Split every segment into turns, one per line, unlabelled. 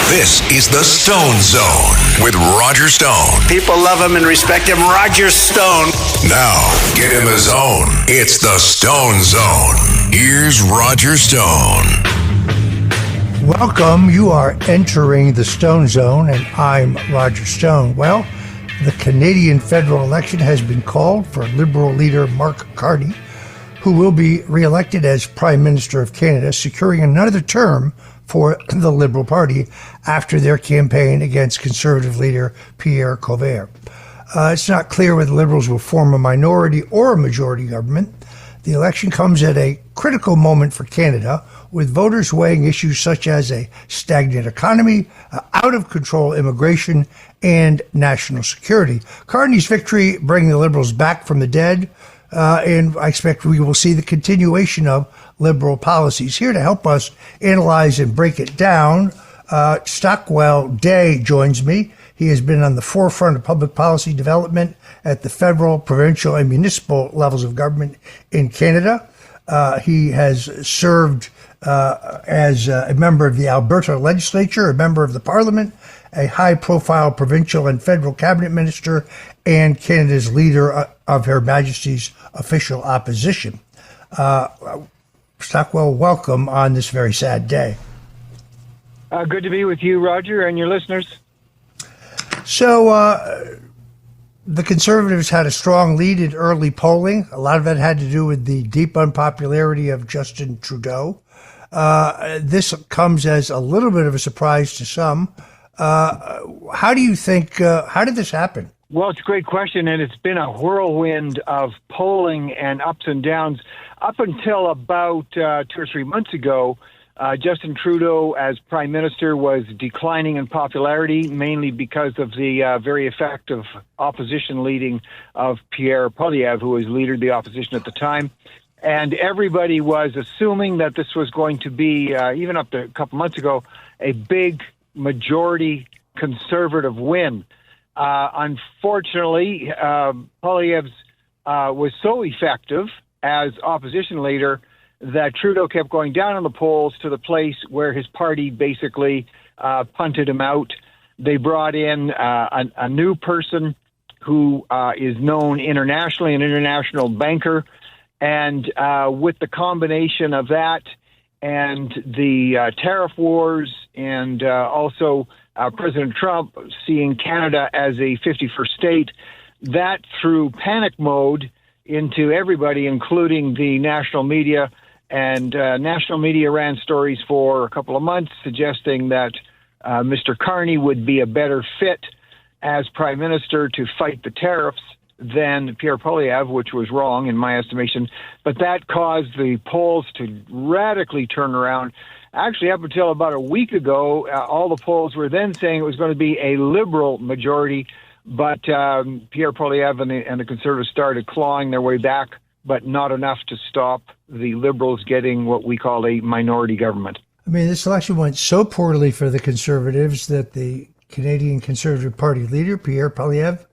This is the Stone Zone with Roger Stone.
People love him and respect him. Roger Stone.
Now, get in the zone. It's the Stone Zone. Here's Roger Stone.
Welcome. You are entering the Stone Zone, and I'm Roger Stone. Well, the Canadian federal election has been called for Liberal leader Mark Carney, who will be re-elected as Prime Minister of Canada, securing another term for the Liberal Party after their campaign against Conservative leader Pierre Poilievre. It's not clear whether Liberals will form a minority or a majority government. The election comes at a critical moment for Canada, with voters weighing issues such as a stagnant economy, out-of-control immigration, and national security. Carney's victory bringing the Liberals back from the dead, and I expect we will see the continuation of Liberal policies. Here to help us analyze and break it down, Stockwell Day joins me. He has been on the forefront of public policy development at the federal, provincial, and municipal levels of government in Canada. He has served as a member of the Alberta legislature, a member of the parliament, a high-profile provincial and federal cabinet minister, and Canada's leader of Her Majesty's official opposition. Stockwell, welcome on this very sad day.
Good to be with you, Roger, and your listeners.
So the Conservatives had a strong lead in early polling. A lot of that had to do with the deep unpopularity of Justin Trudeau. This comes as a little bit of a surprise to some. How do you think, how did this happen?
Well, it's a great question, and it's been a whirlwind of polling and ups and downs. Up until about 2 or 3 months ago, Justin Trudeau as Prime Minister was declining in popularity, mainly because of the very effective opposition leading of Pierre Poilievre, who was leader of the opposition at the time. And everybody was assuming that this was going to be, even up to a couple months ago, a big majority Conservative win. Unfortunately, Poilievre was so effective as opposition leader that Trudeau kept going down in the polls to the place where his party basically punted him out. They brought in a new person who is known internationally, an international banker, and with the combination of that and the tariff wars and also President Trump seeing Canada as a 51st state, that threw panic mode into everybody, including the national media. And national media ran stories for a couple of months suggesting that Mr. Carney would be a better fit as Prime Minister to fight the tariffs than Pierre Poilievre, which was wrong in my estimation. But that caused the polls to radically turn around. Actually, up until about a week ago, all the polls were then saying it was going to be a Liberal majority, but Pierre Poilievre and the Conservatives started clawing their way back, but not enough to stop the Liberals getting what we call a minority government.
I mean, this election went so poorly for the Conservatives that the Canadian Conservative Party leader, Pierre Poilievre,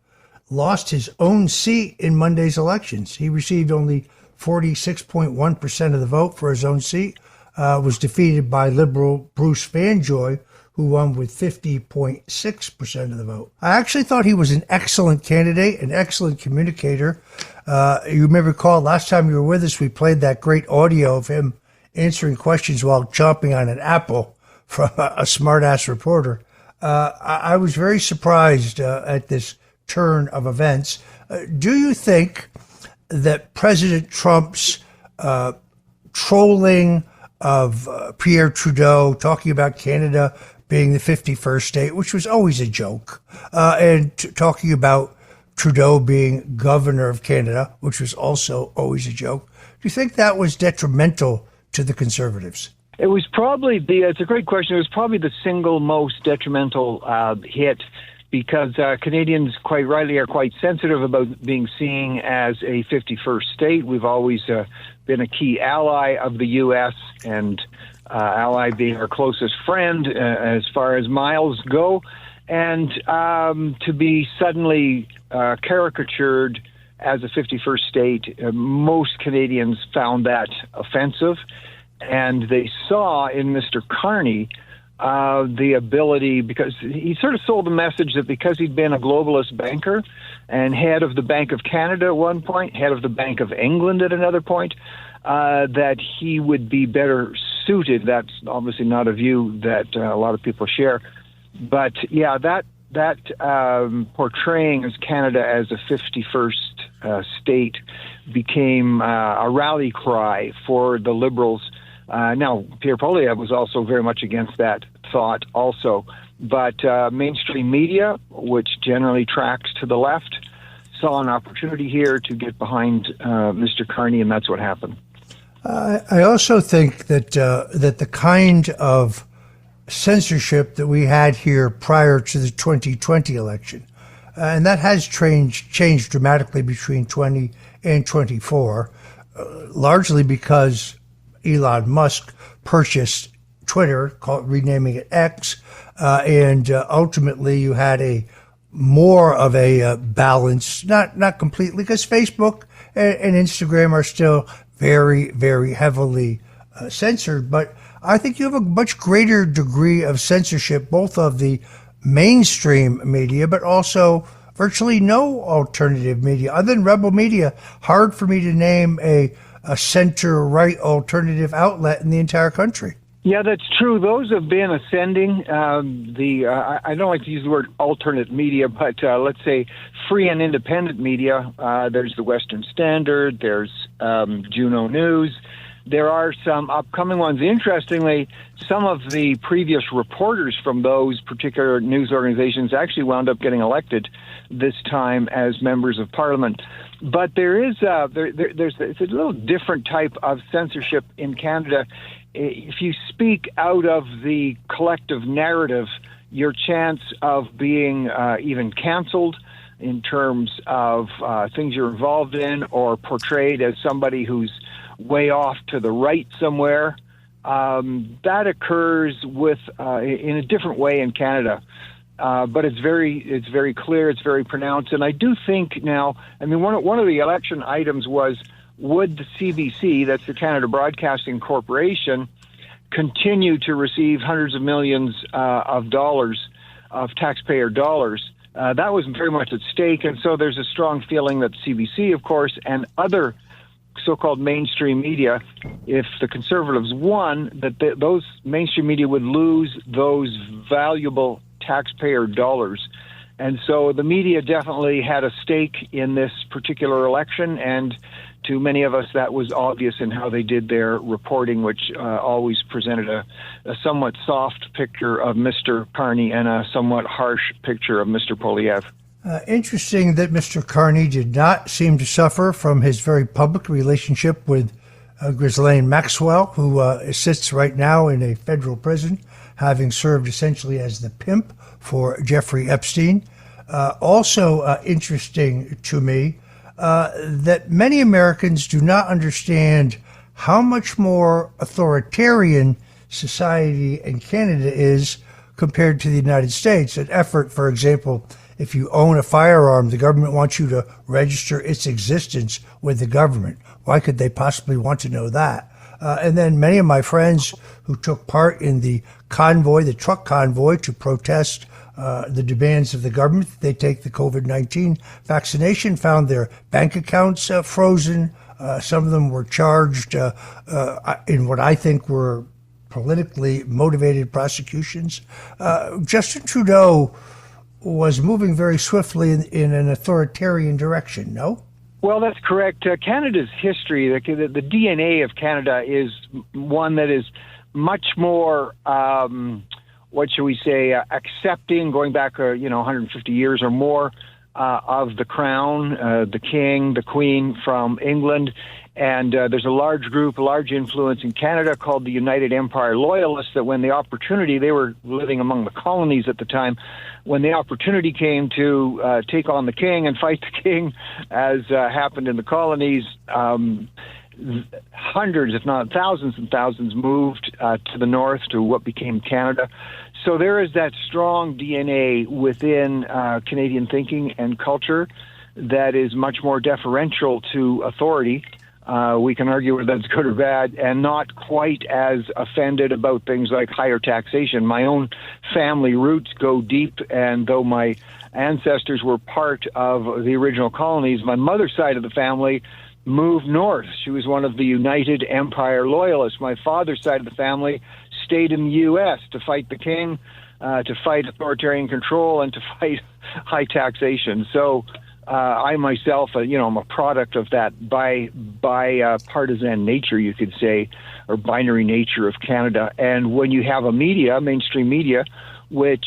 lost his own seat in Monday's elections. He received only 46.1% of the vote for his own seat, was defeated by Liberal Bruce Vanjoy, who won with 50.6% of the vote. I actually thought he was an excellent candidate, an excellent communicator. You may recall last time you were with us, we played that great audio of him answering questions while chomping on an apple from a smart-ass reporter. I was very surprised at this turn of events. Do you think that President Trump's trolling of Pierre Trudeau, talking about Canada being the 51st state, which was always a joke, and talking about Trudeau being governor of Canada, which was also always a joke, do you think that was detrimental to the Conservatives?
It was probably it's a great question. It was probably the single most detrimental hit, because Canadians quite rightly are quite sensitive about being seen as a 51st state. We've always been a key ally of the U.S., and ally being our closest friend as far as miles go. And to be suddenly caricatured as a 51st state, most Canadians found that offensive. And they saw in Mr. Carney the ability, because he sort of sold the message that because he'd been a globalist banker and head of the Bank of Canada at one point, head of the Bank of England at another point, that he would be better suited. That's obviously not a view that a lot of people share. But yeah, that portraying as Canada as a 51st state became a rally cry for the Liberals. Now, Pierre Poilievre was also very much against that thought also. But mainstream media, which generally tracks to the left, saw an opportunity here to get behind Mr. Carney, and that's what happened.
I also think that that the kind of censorship that we had here prior to the 2020 election, and that has changed dramatically between 20 and 24, largely because Elon Musk purchased Twitter, renaming it X, and ultimately you had a more of a balance, not completely, because Facebook and Instagram are still very, very heavily censored. But I think you have a much greater degree of censorship, both of the mainstream media, but also virtually no alternative media. Other than Rebel Media, hard for me to name a center-right alternative outlet in the entire country.
Yeah, that's true. Those have been ascending. I don't like to use the word alternate media, but let's say free and independent media. There's the Western Standard. There's Juno News. There are some upcoming ones. Interestingly, some of the previous reporters from those particular news organizations actually wound up getting elected this time as members of Parliament. But there is it's a little different type of censorship in Canada. If you speak out of the collective narrative, your chance of being even canceled in terms of things you're involved in or portrayed as somebody who's way off to the right somewhere, that occurs in a different way in Canada. But it's very clear, it's very pronounced. And I do think now, I mean, one of the election items was, would the CBC, that's the Canada Broadcasting Corporation, continue to receive hundreds of millions of dollars, of taxpayer dollars? That was very much at stake. And so there's a strong feeling that CBC, of course, and other so-called mainstream media, if the Conservatives won, that those mainstream media would lose those valuable taxpayer dollars. And so the media definitely had a stake in this particular election, and to many of us that was obvious in how they did their reporting, which always presented a somewhat soft picture of Mr. Carney and a somewhat harsh picture of Mr. Poilievre.
Interesting that Mr. Carney did not seem to suffer from his very public relationship with Ghislaine Maxwell, who sits right now in a federal prison, having served essentially as the pimp for Jeffrey Epstein. Also interesting to me that many Americans do not understand how much more authoritarian society in Canada is compared to the United States. An effort, for example, if you own a firearm, the government wants you to register its existence with the government. Why could they possibly want to know that? And then many of my friends who took part in the convoy, the truck convoy, to protest the demands of the government that they take the COVID-19 vaccination, found their bank accounts frozen. Some of them were charged in what I think were politically motivated prosecutions. Justin Trudeau was moving very swiftly in an authoritarian direction, no?
Well, that's correct. Canada's history, the DNA of Canada is one that is much more, what shall we say, accepting, going back, 150 years or more, of the crown, the king, the queen from England. And there's a large group, a large influence in Canada called the United Empire Loyalists that when the opportunity, they were living among the colonies at the time, when the opportunity came to take on the king and fight the king, as happened in the colonies, hundreds, if not thousands and thousands, moved to the north to what became Canada. So there is that strong DNA within Canadian thinking and culture that is much more deferential to authority. We can argue whether that's good or bad, and not quite as offended about things like higher taxation. My own family roots go deep, and though my ancestors were part of the original colonies, my mother's side of the family moved north. She was one of the United Empire Loyalists. My father's side of the family stayed in the U.S. to fight the king, to fight authoritarian control, and to fight high taxation. So I myself, I'm a product of that by partisan nature, you could say, or binary nature of Canada. And when you have a media, mainstream media, which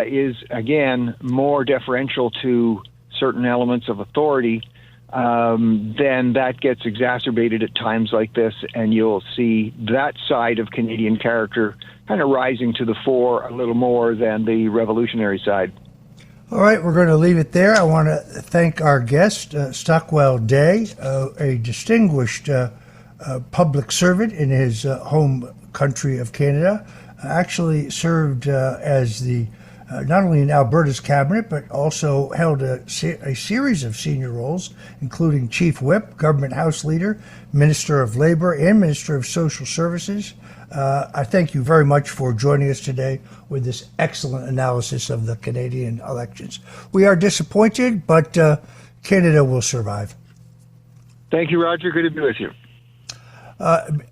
is, again, more deferential to certain elements of authority, then that gets exacerbated at times like this, and you'll see that side of Canadian character kind of rising to the fore a little more than the revolutionary side.
All right, we're going to leave it there. I want to thank our guest, Stockwell Day, a distinguished public servant in his home country of Canada. Actually served as the not only in Alberta's cabinet, but also held a series of senior roles, including Chief Whip, Government House Leader, Minister of Labor, and Minister of Social Services. I thank you very much for joining us today with this excellent analysis of the Canadian elections. We are disappointed, but Canada will survive.
Thank you, Roger. Good to be with you.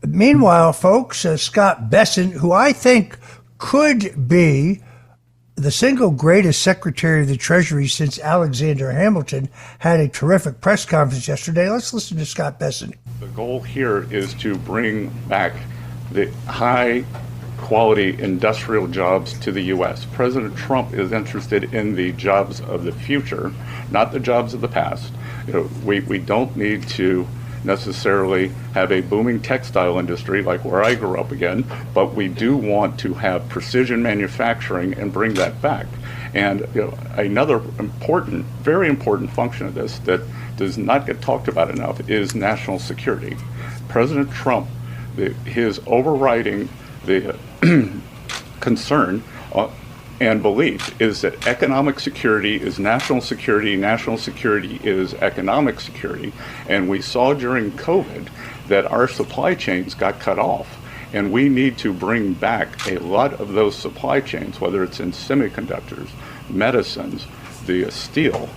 Meanwhile, folks, Scott Bessent, who I think could be the single greatest Secretary of the Treasury since Alexander Hamilton, had a terrific press conference yesterday. Let's listen to Scott Bessent.
The goal here is to bring back the high quality industrial jobs to the U.S. President Trump is interested in the jobs of the future, not the jobs of the past. We don't need to necessarily have a booming textile industry like where I grew up again, but we do want to have precision manufacturing and bring that back. And another important, very important function of this that does not get talked about enough is national security. President Trump, his overriding the concern and belief is that economic security is national security is economic security. And we saw during COVID that our supply chains got cut off. And we need to bring back a lot of those supply chains, whether it's in semiconductors, medicines, the steel,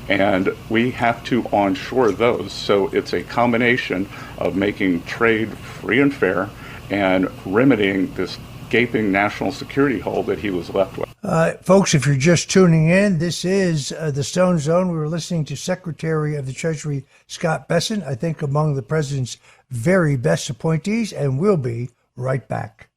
and we have to onshore those. So it's a combination of making trade free and fair and remedying this gaping national security hole that he was left with.
Folks, if you're just tuning in, this is the Stone Zone. We were listening to Secretary of the Treasury Scott Bessent, I think among the president's very best appointees, and we'll be right back.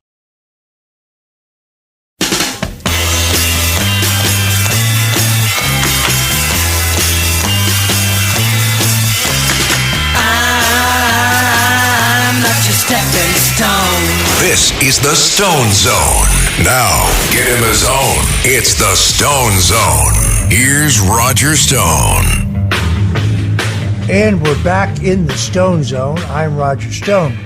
I'm not your stepping stone. This is the Stone Zone. Now, get in the zone. It's the Stone Zone. Here's Roger Stone.
And we're back in the Stone Zone. I'm Roger Stone.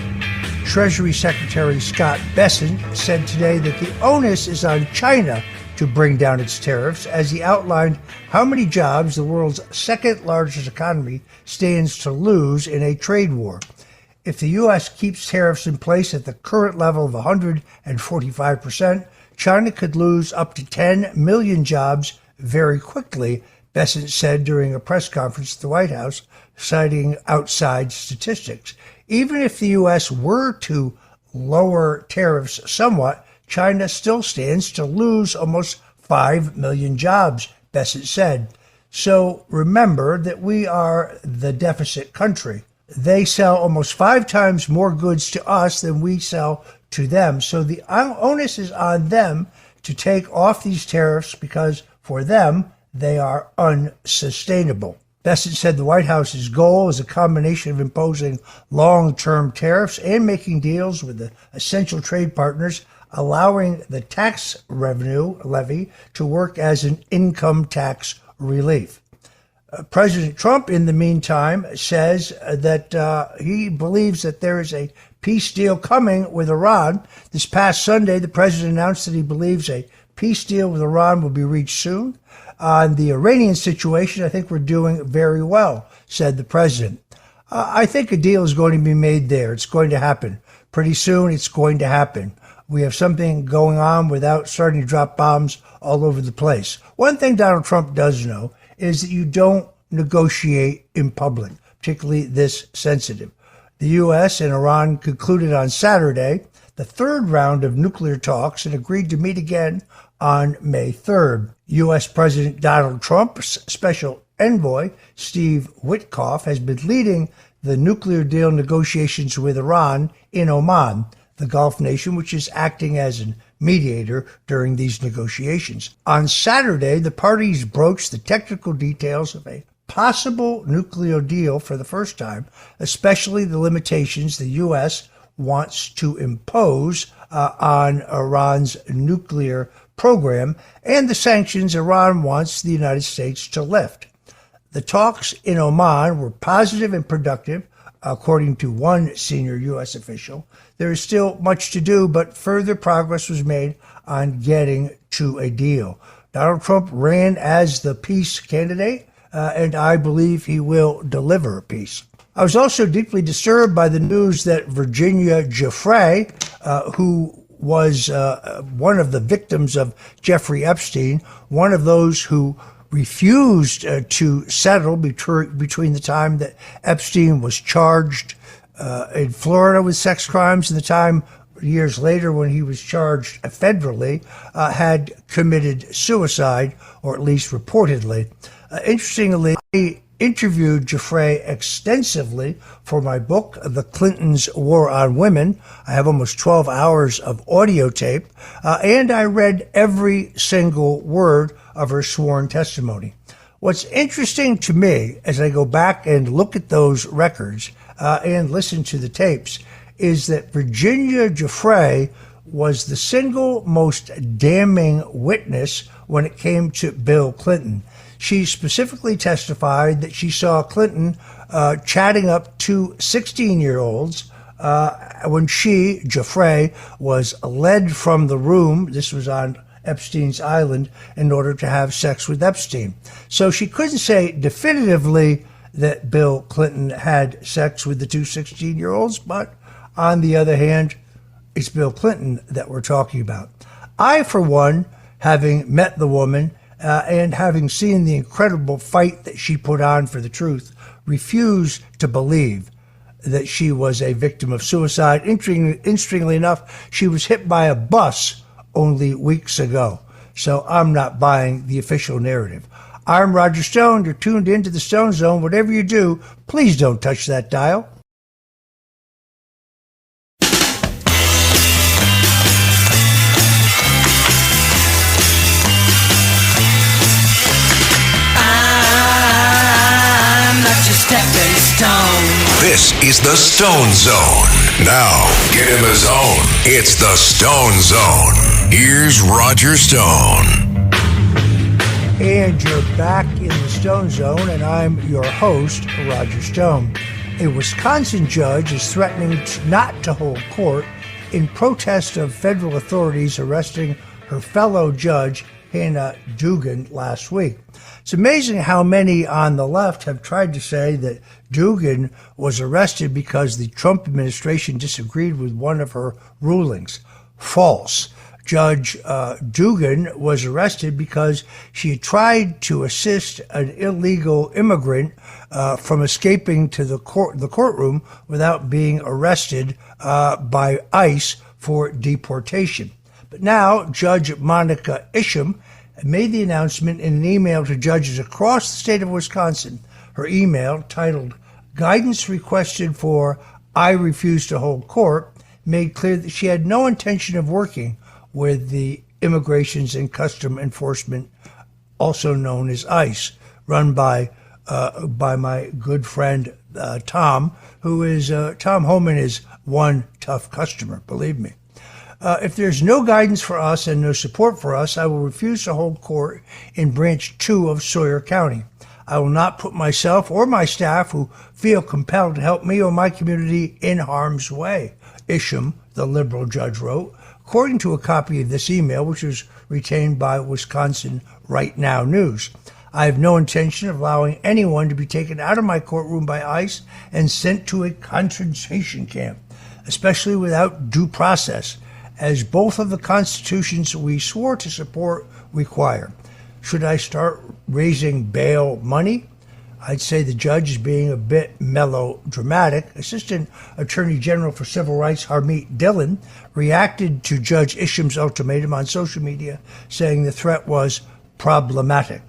Treasury Secretary Scott Bessent said today that the onus is on China to bring down its tariffs, as he outlined how many jobs the world's second largest economy stands to lose in a trade war. If the U.S. keeps tariffs in place at the current level of 145%, China could lose up to 10 million jobs very quickly, Bessent said during a press conference at the White House, citing outside statistics. Even if the U.S. were to lower tariffs somewhat, China still stands to lose almost 5 million jobs, Bessent said. So remember that we are the deficit country. They sell almost 5 times more goods to us than we sell to them. So the onus is on them to take off these tariffs because for them, they are unsustainable. Bessent said the White House's goal is a combination of imposing long-term tariffs and making deals with the essential trade partners, allowing the tax revenue levy to work as an income tax relief. President Trump, in the meantime, says that he believes that there is a peace deal coming with Iran. This past Sunday, the president announced that he believes a peace deal with Iran will be reached soon. On the Iranian situation, I think we're doing very well, said the president. I think a deal is going to be made there. It's going to happen. Pretty soon, it's going to happen. We have something going on without starting to drop bombs all over the place. One thing Donald Trump does know is that you don't negotiate in public, particularly this sensitive. The U.S. and Iran concluded on Saturday the third round of nuclear talks and agreed to meet again on May 3rd. U.S. President Donald Trump's special envoy, Steve Witkoff, has been leading the nuclear deal negotiations with Iran in Oman, the Gulf nation which is acting as a mediator during these negotiations. On Saturday, the parties broached the technical details of a possible nuclear deal for the first time, especially the limitations the U.S. wants to impose on Iran's nuclear program and the sanctions Iran wants the United States to lift. The talks in Oman were positive and productive, according to one senior U.S. official. There is still much to do, but further progress was made on getting to a deal. Donald Trump ran as the peace candidate, and I believe he will deliver peace. I was also deeply disturbed by the news that Virginia Giuffre, who was one of the victims of Jeffrey Epstein, one of those who refused to settle between the time that Epstein was charged in Florida with sex crimes and the time years later when he was charged federally, had committed suicide, or at least reportedly. Interestingly, I interviewed Giuffre extensively for my book, The Clintons' War on Women. I have almost 12 hours of audio tape, and I read every single word of her sworn testimony. What's interesting to me as I go back and look at those records and listen to the tapes is that Virginia Giuffre was the single most damning witness when it came to Bill Clinton. She specifically testified that she saw Clinton chatting up two 16-year-olds when she, Giuffre, was led from the room. This was on Epstein's Island in order to have sex with Epstein. So she couldn't say definitively that Bill Clinton had sex with the two 16-year-olds, but on the other hand, it's Bill Clinton that we're talking about. I, for one, having met the woman and having seen the incredible fight that she put on for the truth, refuse to believe that she was a victim of suicide. Interestingly enough, she was hit by a bus only weeks ago. So I'm not buying the official narrative. I'm Roger Stone. You're tuned into the Stone Zone. Whatever you do, please don't touch that dial.
I'm not your stepping stone. This is the Stone Zone. Now, get in the zone. It's the Stone Zone. Here's Roger Stone.
And you're back in the Stone Zone, and I'm your host, Roger Stone. A Wisconsin judge is threatening not to hold court in protest of federal authorities arresting her fellow judge, Hannah Duggan, last week. It's amazing how many on the left have tried to say that Duggan was arrested because the Trump administration disagreed with one of her rulings. False. Judge Duggan was arrested because she tried to assist an illegal immigrant from escaping to the courtroom without being arrested by ICE for deportation. But now, Judge Monica Isham made the announcement in an email to judges across the state of Wisconsin. Her email, titled Guidance Requested for I Refuse to Hold Court, made clear that she had no intention of working with the Immigrations and Custom Enforcement, also known as ICE, run by my good friend Tom, who is Tom Homan is one tough customer, believe me. If there's no guidance for us and no support for us, I will refuse to hold court in Branch 2 of Sawyer County. I will not put myself or my staff who feel compelled to help me or my community in harm's way, Isham, the liberal judge, wrote, according to a copy of this email, which was retained by Wisconsin Right Now News. I have no intention of allowing anyone to be taken out of my courtroom by ICE and sent to a concentration camp, especially without due process, as both of the constitutions we swore to support require. Should I start raising bail money? I'd say the judge is being a bit melodramatic. Assistant Attorney General for Civil Rights Harmeet Dillon reacted to Judge Isham's ultimatum on social media, saying the threat was problematic.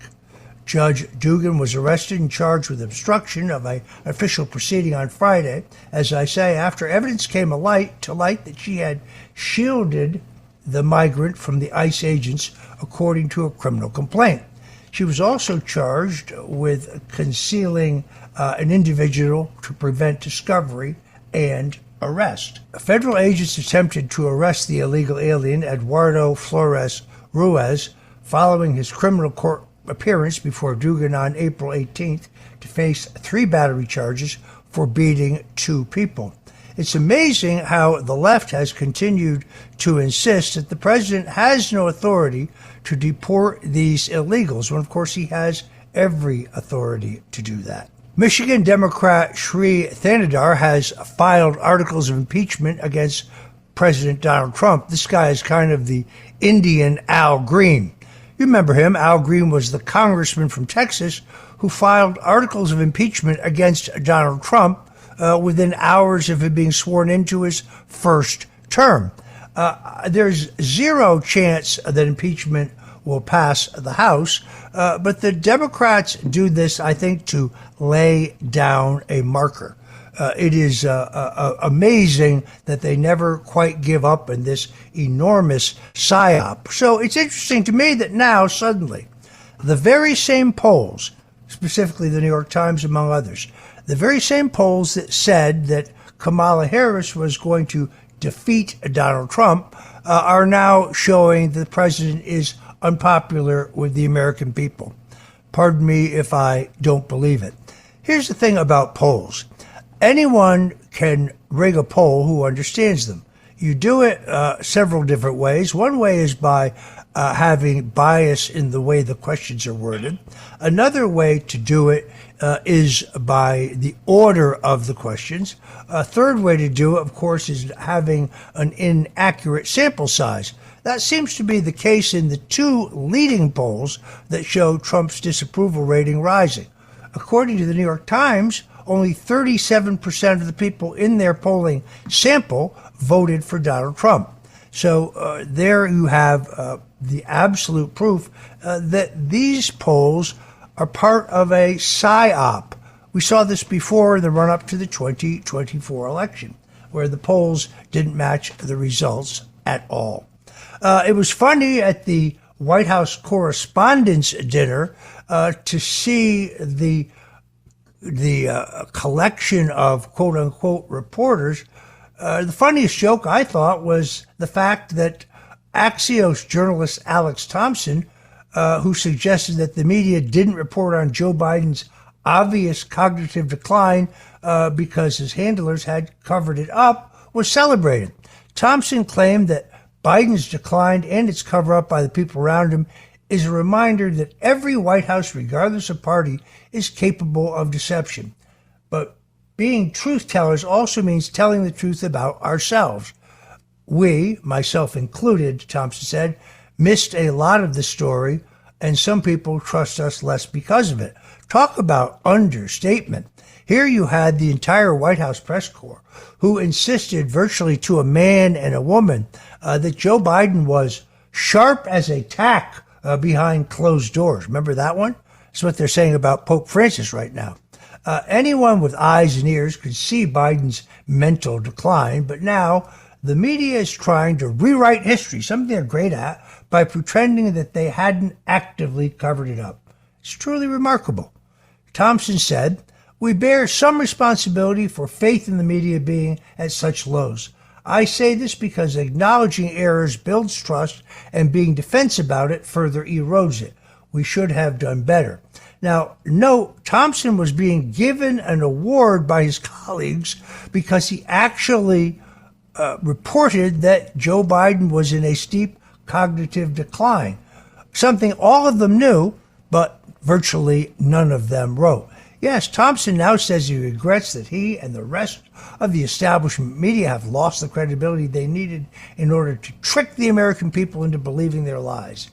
Judge Dugan was arrested and charged with obstruction of an official proceeding on Friday, as I say, after evidence came to light that she had shielded the migrant from the ICE agents, according to a criminal complaint. She was also charged with concealing an individual to prevent discovery and arrest. Federal agents attempted to arrest the illegal alien Eduardo Flores Ruiz following his criminal court appearance before Dugan on April 18th to face 3 battery charges for beating 2 people. It's amazing how the left has continued to insist that the president has no authority to deport these illegals, when of course he has every authority to do that. Michigan Democrat Sri Thanadar has filed articles of impeachment against President Donald Trump. This guy is kind of the Indian Al Green. You remember him. Al Green was the congressman from Texas who filed articles of impeachment against Donald Trump within hours of him being sworn into his first term. There's zero chance that impeachment will pass the House, but the Democrats do this, I think, to lay down a marker. It is amazing that they never quite give up in this enormous psyop. So it's interesting to me that now, suddenly, the very same polls, specifically the New York Times, among others, the very same polls that said that Kamala Harris was going to defeat Donald Trump are now showing that the president is unpopular with the American people. Pardon me if I don't believe it. Here's the thing about polls. Anyone can rig a poll who understands them. You do it several different ways. One way is by having bias in the way the questions are worded. Another way to do it is by the order of the questions. A third way to do it, of course, is having an inaccurate sample size. That seems to be the case in the 2 leading polls that show Trump's disapproval rating rising. According to the New York Times, only 37% of the people in their polling sample voted for Donald Trump. So there you have the absolute proof that these polls are part of a psyop. We saw this before in the run-up to the 2024 election, where the polls didn't match the results at all. It was funny at the White House Correspondents' Dinner to see the collection of quote-unquote reporters. The funniest joke, I thought, was the fact that Axios journalist Alex Thompson, who suggested that the media didn't report on Joe Biden's obvious cognitive decline because his handlers had covered it up, was celebrated. Thompson claimed that Biden's decline and its cover-up by the people around him is a reminder that every White House, regardless of party, is capable of deception. But being truth-tellers also means telling the truth about ourselves. We, myself included, Thompson said, missed a lot of the story, and some people trust us less because of it. Talk about understatement. Here you had the entire White House press corps who insisted virtually to a man and a woman that Joe Biden was sharp as a tack behind closed doors. Remember that one? That's what they're saying about Pope Francis right now. Anyone with eyes and ears could see Biden's mental decline, but now the media is trying to rewrite history, something they're great at, by pretending that they hadn't actively covered it up. It's truly remarkable. Thompson said, "We bear some responsibility for faith in the media being at such lows. I say this because acknowledging errors builds trust, and being defensive about it further erodes it. We should have done better." Now, note, Thompson was being given an award by his colleagues because he actually reported that Joe Biden was in a steep cognitive decline, something all of them knew, but virtually none of them wrote. Yes, Thompson now says he regrets that he and the rest of the establishment media have lost the credibility they needed in order to trick the American people into believing their lies.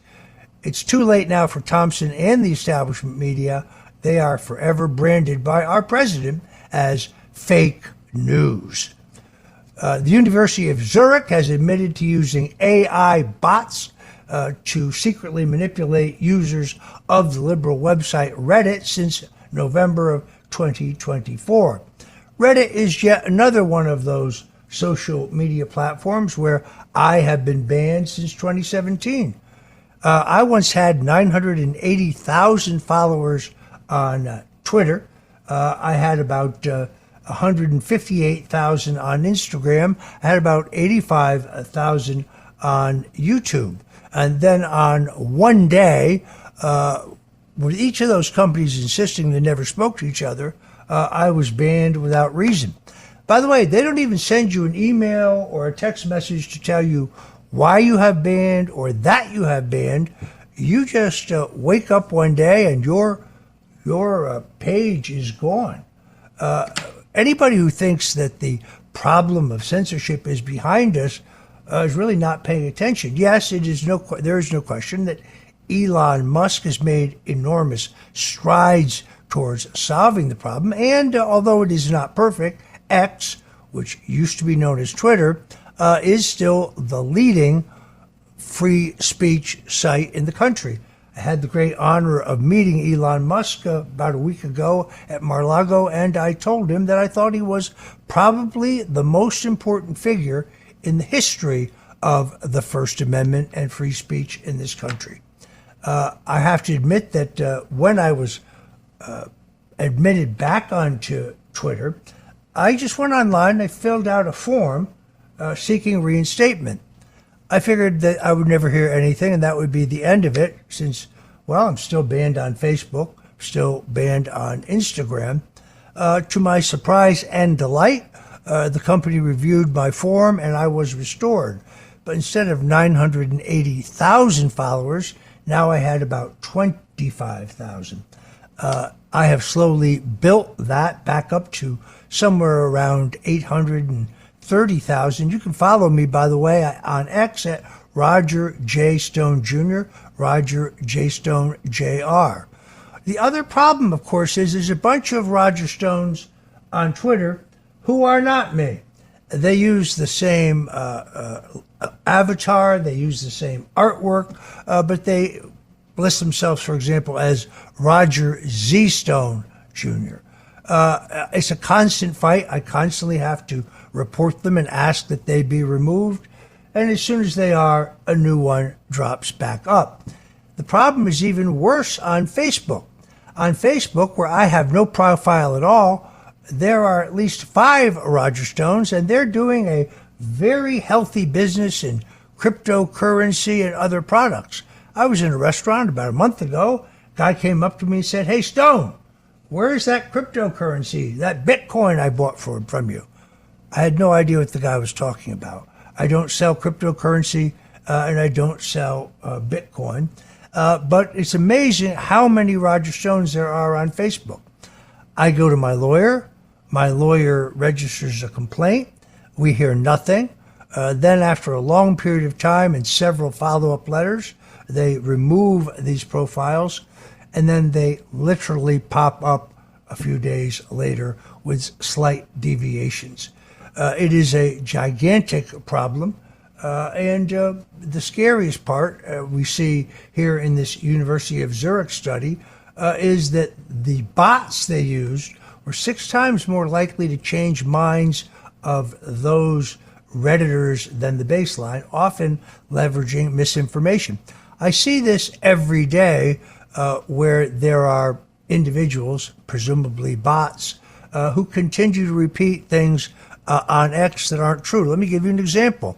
It's too late now for Thompson and the establishment media. They are forever branded by our president as fake news. The University of Zurich has admitted to using AI bots to secretly manipulate users of the liberal website Reddit since November of 2024. Reddit is yet another one of those social media platforms where I have been banned since 2017. I once had 980,000 followers on Twitter. I had about 158,000 on Instagram. I had about 85,000 on YouTube. And then on one day, with each of those companies insisting they never spoke to each other, I was banned without reason. By the way, they don't even send you an email or a text message to tell you why you have banned or that you have banned. You just wake up one day and your page is gone. Anybody who thinks that the problem of censorship is behind us is really not paying attention. Yes, there is no question that Elon Musk has made enormous strides towards solving the problem. And although it is not perfect, X, which used to be known as Twitter, is still the leading free speech site in the country. I had the great honor of meeting Elon Musk about a week ago at Mar-a-Lago, and I told him that I thought he was probably the most important figure in the history of the First Amendment and free speech in this country. I have to admit that when I was admitted back onto Twitter, I just went online and I filled out a form seeking reinstatement. I figured that I would never hear anything and that would be the end of it since, well, I'm still banned on Facebook, still banned on Instagram. To my surprise and delight, the company reviewed my form and I was restored. But instead of 980,000 followers, now I had about 25,000. I have slowly built that back up to somewhere around 830,000. You can follow me, by the way, on X at Roger J. Stone Jr., Roger J. Stone Jr. The other problem, of course, is there's a bunch of Roger Stones on Twitter who are not me. They use the same avatar, they use the same artwork, but they list themselves, for example, as Roger Z. Stone Jr. It's a constant fight. I constantly have to report them and ask that they be removed. And as soon as they are, a new one drops back up. The problem is even worse on Facebook. On Facebook, where I have no profile at all, there are at least 5 Roger Stones, and they're doing a very healthy business in cryptocurrency and other products. I was in a restaurant about a month ago. A guy came up to me and said, "Hey, Stone, where's that cryptocurrency, that Bitcoin I bought from you?" I had no idea what the guy was talking about. I don't sell cryptocurrency and I don't sell Bitcoin. But it's amazing how many Roger Stones there are on Facebook. I go to my lawyer. My lawyer registers a complaint. We hear nothing. Then after a long period of time and several follow-up letters, they remove these profiles, and then they literally pop up a few days later with slight deviations. It is a gigantic problem, and the scariest part we see here in this University of Zurich study is that the bots they used were 6 times more likely to change minds of those Redditors than the baseline, often leveraging misinformation. I see this every day where there are individuals, presumably bots, who continue to repeat things on X that aren't true. Let me give you an example.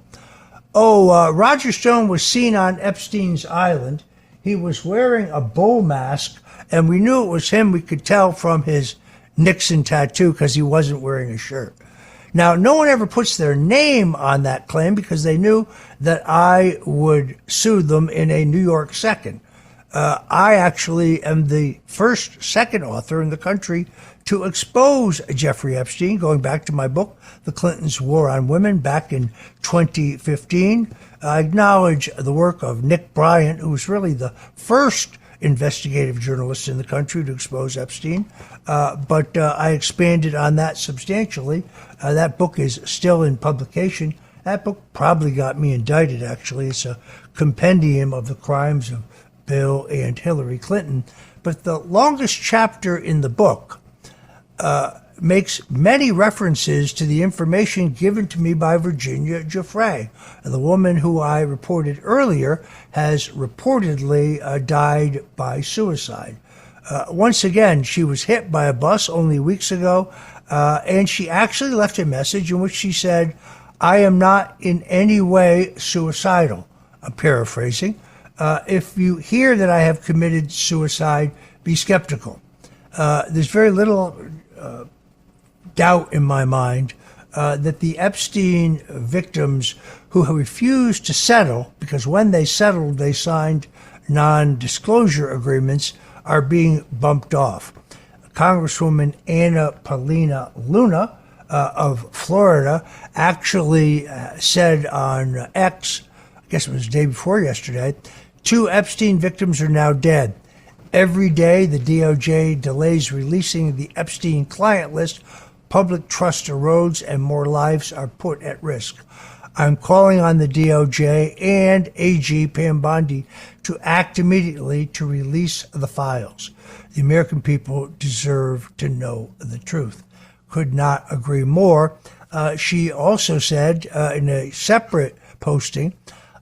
Roger Stone was seen on Epstein's Island. He was wearing a bull mask, and we knew it was him. We could tell from his Nixon tattoo because he wasn't wearing a shirt. Now, no one ever puts their name on that claim because they knew that I would sue them in a New York second. I actually am the second author in the country to expose Jeffrey Epstein, going back to my book, The Clintons' War on Women, back in 2015. I acknowledge the work of Nick Bryant, who was really the first investigative journalist in the country to expose Epstein, but I expanded on that substantially. That book is still in publication. That book probably got me indicted, actually. It's a compendium of the crimes of Bill and Hillary Clinton. But the longest chapter in the book makes many references to the information given to me by Virginia Giuffre. The woman who I reported earlier has reportedly died by suicide. Once again, she was hit by a bus only weeks ago, and she actually left a message in which she said, "I am not in any way suicidal." I'm paraphrasing. If you hear that I have committed suicide, be skeptical. There's very little doubt in my mind that the Epstein victims who refused to settle, because when they settled, they signed non-disclosure agreements, are being bumped off. Congresswoman Anna Paulina Luna of Florida actually said on X, I guess it was the day before yesterday, 2 Epstein victims are now dead. Every day, the DOJ delays releasing the Epstein client list. Public trust erodes and more lives are put at risk. I'm calling on the DOJ and AG Pam Bondi to act immediately to release the files. The American people deserve to know the truth. Could not agree more. She also said in a separate posting,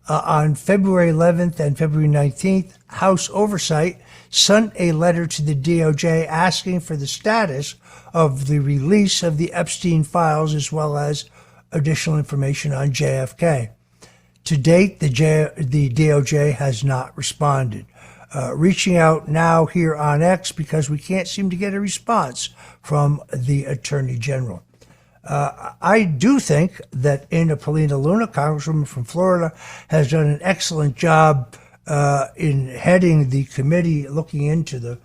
on February 11th and February 19th, House Oversight sent a letter to the DOJ asking for the status of the release of the Epstein files as well as additional information on JFK. To date, the DOJ has not responded. Reaching out now here on X because we can't seem to get a response from the Attorney General. I do think that Anna Paulina Luna, Congresswoman from Florida, has done an excellent job in heading the committee looking into the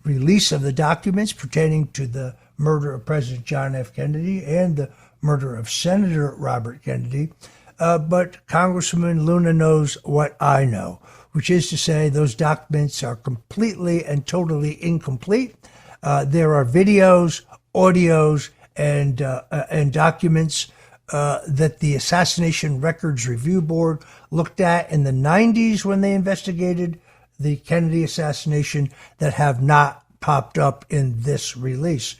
release of the documents pertaining to the murder of President John F. Kennedy and the murder of Senator Robert Kennedy. But Congresswoman Luna knows what I know, which is to say those documents are completely and totally incomplete. There are videos, audios, and documents that the Assassination Records Review Board looked at in the 90s when they investigated the Kennedy assassination that have not popped up in this release.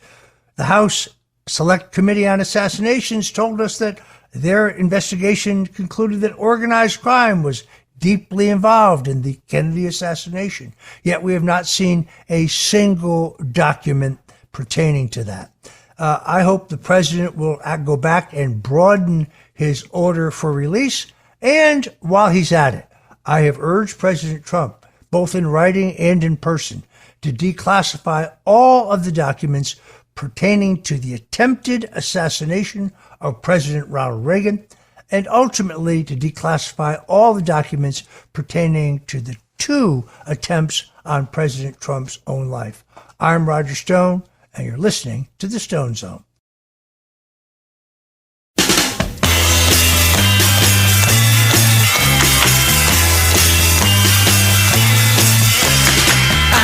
The House Select Committee on Assassinations told us that their investigation concluded that organized crime was deeply involved in the Kennedy assassination, yet we have not seen a single document pertaining to that. I hope the president will go back and broaden his order for release. And while he's at it, I have urged President Trump, both in writing and in person, to declassify all of the documents pertaining to the attempted assassination of President Ronald Reagan, and ultimately to declassify all the documents pertaining to the 2 attempts on President Trump's own life. I'm Roger Stone, and you're listening to The Stone Zone.
I'm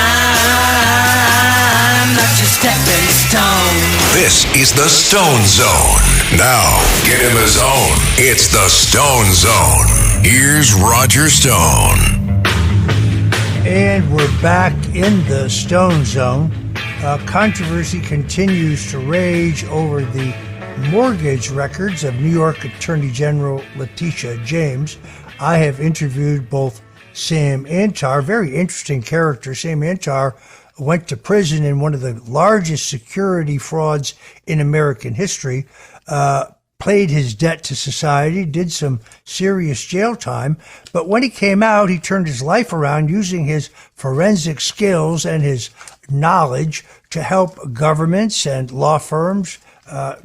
not your stepping stone. This is The Stone Zone. Now, get in the zone. It's The Stone Zone. Here's Roger Stone.
And we're back in The Stone Zone. Controversy continues to rage over the mortgage records of New York Attorney General Letitia James. I have interviewed both Sam Antar, very interesting character. Sam Antar went to prison in one of the largest security frauds in American history, paid his debt to society, did some serious jail time, but when he came out, he turned his life around using his forensic skills and his knowledge to help governments and law firms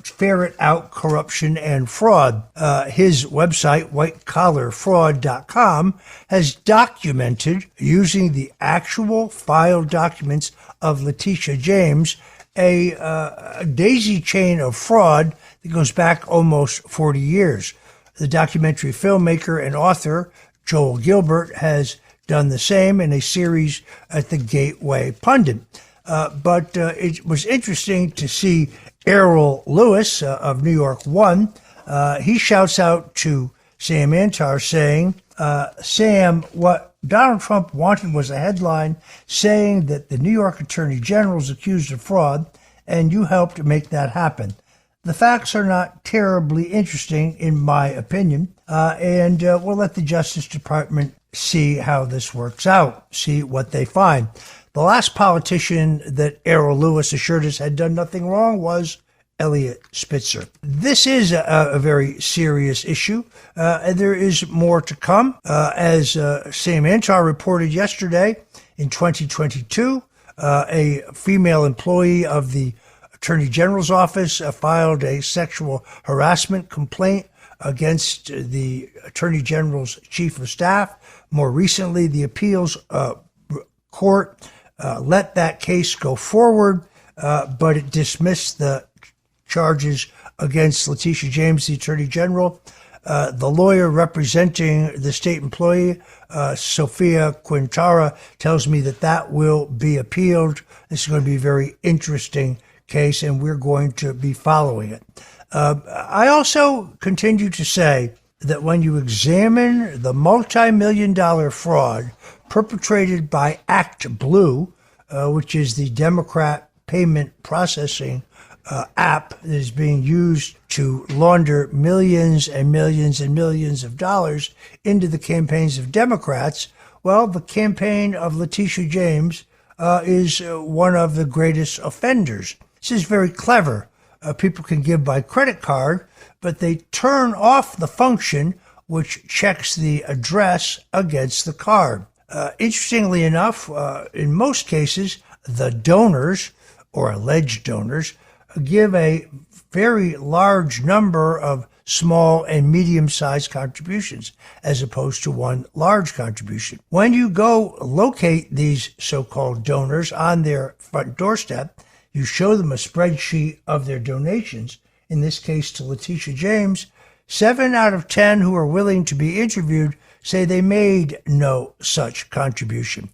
ferret out corruption and fraud. His website, whitecollarfraud.com, has documented, using the actual file documents of Letitia James, a daisy chain of fraud that goes back almost 40 years. The documentary filmmaker and author Joel Gilbert has done the same in a series at the Gateway Pundit. But it was interesting to see Errol Lewis of New York One. He shouts out to Sam Antar saying, Sam, what Donald Trump wanted was a headline saying that the New York Attorney General is accused of fraud, and you helped make that happen. The facts are not terribly interesting, in my opinion, and we'll let the Justice Department see how this works out, see what they find. The last politician that Errol Lewis assured us had done nothing wrong was Eliot Spitzer. This is a very serious issue, and there is more to come. As Sam Antar reported yesterday, in 2022, a female employee of the Attorney General's office filed a sexual harassment complaint against the Attorney General's chief of staff. More recently, the appeals court let that case go forward, but it dismissed the charges against Letitia James, the Attorney General. The lawyer representing the state employee, Sophia Quintara, tells me that will be appealed. This is going to be a very interesting case, and we're going to be following it. I also continue to say that when you examine the multi-million-dollar fraud perpetrated by ActBlue, which is the Democrat payment processing app that is being used to launder millions and millions and millions of dollars into the campaigns of Democrats, well, the campaign of Letitia James is one of the greatest offenders. This is very clever. People can give by credit card, but they turn off the function which checks the address against the card. Interestingly enough, in most cases, the donors, or alleged donors, give a very large number of small and medium-sized contributions, as opposed to one large contribution. When you go locate these so-called donors on their front doorstep, you show them a spreadsheet of their donations, in this case to Letitia James. 7 out of 10 who are willing to be interviewed say they made no such contribution.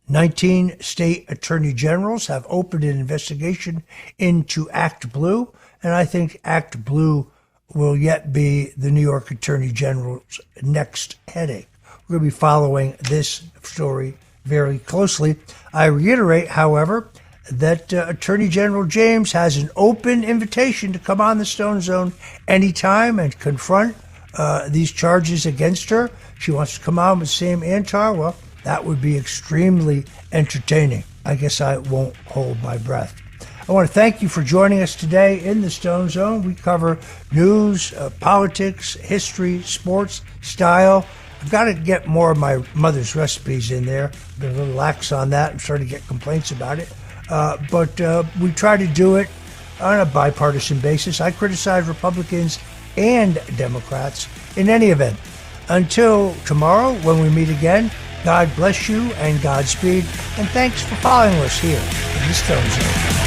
19 state attorney generals have opened an investigation into ActBlue, and I think ActBlue will yet be the New York Attorney General's next headache. We're going to be following this story very closely. I reiterate, however, that Attorney General James has an open invitation to come on the Stone Zone anytime and confront these charges against her. She wants to come on with Sam Antar. Well, that would be extremely entertaining. I guess I won't hold my breath. I want to thank you for joining us today in the Stone Zone. We cover news, politics, history, sports, style. I've got to get more of my mother's recipes in there. I've been a little lax on that. I'm starting to get complaints about it. But we try to do it on a bipartisan basis. I criticize Republicans and Democrats in any event. Until tomorrow, when we meet again, God bless you and Godspeed. And thanks for following us here in the Stone Zone.